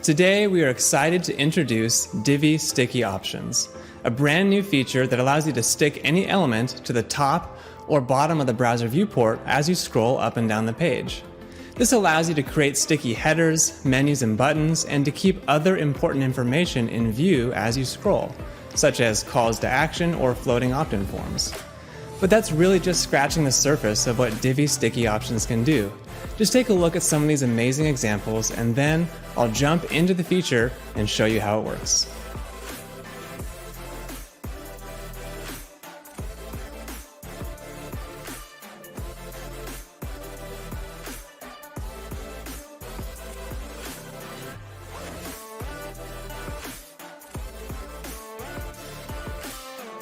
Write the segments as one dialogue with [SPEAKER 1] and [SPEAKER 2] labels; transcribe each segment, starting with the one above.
[SPEAKER 1] Today we are excited to introduce Divi Sticky Options, a brand new feature that allows you to stick any element to the top or bottom of the browser viewport as you scroll up and down the page. This allows you to create sticky headers, menus, and buttons, and to keep other important information in view as you scroll, such as calls to action or floating opt-in forms. But that's really just scratching the surface of what Divi Sticky Options can do. Just take a look at some of these amazing examples, and then I'll jump into the feature and show you how it works.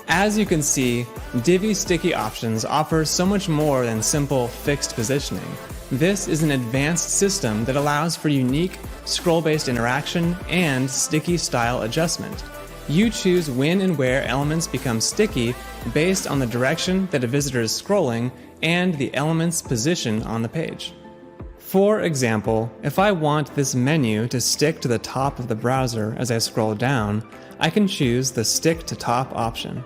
[SPEAKER 1] As you can see, Divi Sticky Options offers so much more than simple fixed positioning. This is an advanced system that allows for unique scroll-based interaction and sticky style adjustment. You choose when and where elements become sticky based on the direction that a visitor is scrolling and the element's position on the page. For example, if I want this menu to stick to the top of the browser as I scroll down, I can choose the Stick to Top option.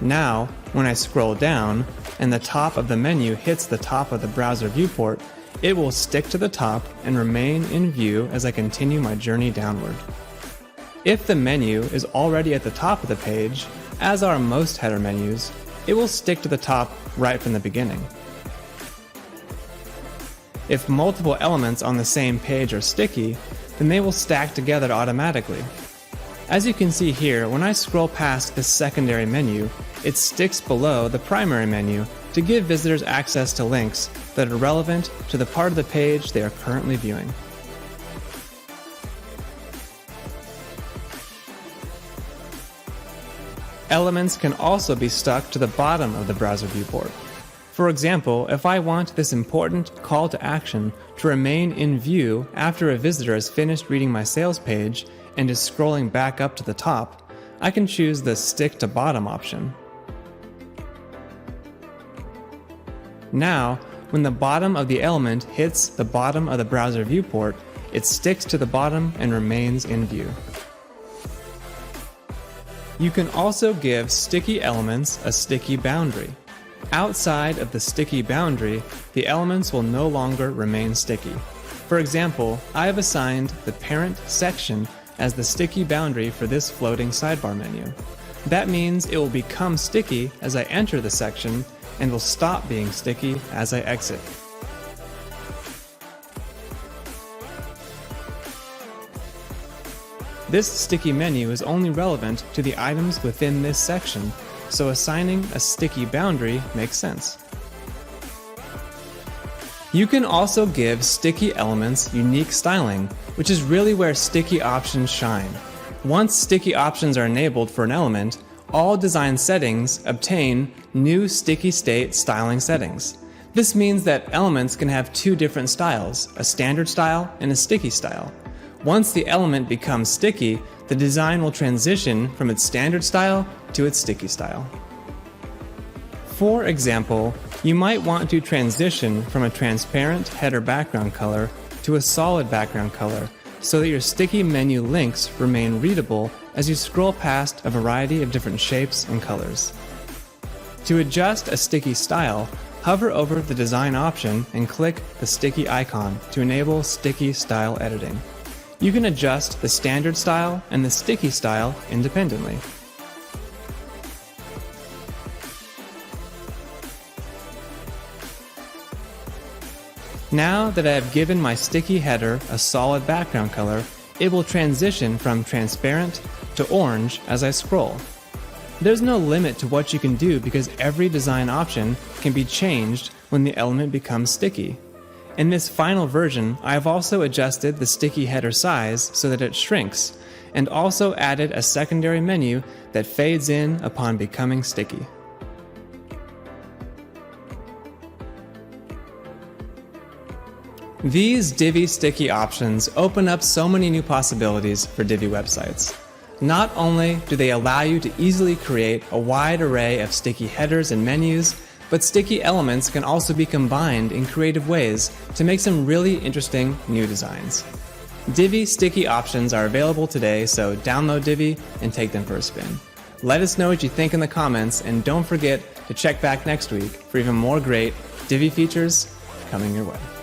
[SPEAKER 1] Now, when I scroll down and the top of the menu hits the top of the browser viewport, it will stick to the top and remain in view as I continue my journey downward. If the menu is already at the top of the page, as are most header menus, it will stick to the top right from the beginning. If multiple elements on the same page are sticky, then they will stack together automatically. As you can see here, when I scroll past this secondary menu, it sticks below the primary menu to give visitors access to links that are relevant to the part of the page they are currently viewing. Elements can also be stuck to the bottom of the browser viewport. For example, if I want this important call to action to remain in view after a visitor has finished reading my sales page and is scrolling back up to the top, I can choose the Stick to Bottom option. Now, when the bottom of the element hits the bottom of the browser viewport, it sticks to the bottom and remains in view. You can also give sticky elements a sticky boundary. Outside of the sticky boundary, the elements will no longer remain sticky. For example, I have assigned the parent section as the sticky boundary for this floating sidebar menu. That means it will become sticky as I enter the section and will stop being sticky as I exit. This sticky menu is only relevant to the items within this section, so assigning a sticky boundary makes sense. You can also give sticky elements unique styling, which is really where sticky options shine. Once sticky options are enabled for an element, all design settings obtain new sticky state styling settings. This means that elements can have two different styles, a standard style and a sticky style. Once the element becomes sticky, the design will transition from its standard style to its sticky style. For example, you might want to transition from a transparent header background color to a solid background color so that your sticky menu links remain readable as you scroll past a variety of different shapes and colors. To adjust a sticky style, hover over the design option and click the sticky icon to enable sticky style editing. You can adjust the standard style and the sticky style independently. Now that I have given my sticky header a solid background color, it will transition from transparent to orange as I scroll. There's no limit to what you can do because every design option can be changed when the element becomes sticky. In this final version, I have also adjusted the sticky header size so that it shrinks, and also added a secondary menu that fades in upon becoming sticky. These Divi Sticky Options open up so many new possibilities for Divi websites. Not only do they allow you to easily create a wide array of sticky headers and menus, but sticky elements can also be combined in creative ways to make some really interesting new designs. Divi Sticky Options are available today, so download Divi and take them for a spin. Let us know what you think in the comments, and don't forget to check back next week for even more great Divi features coming your way.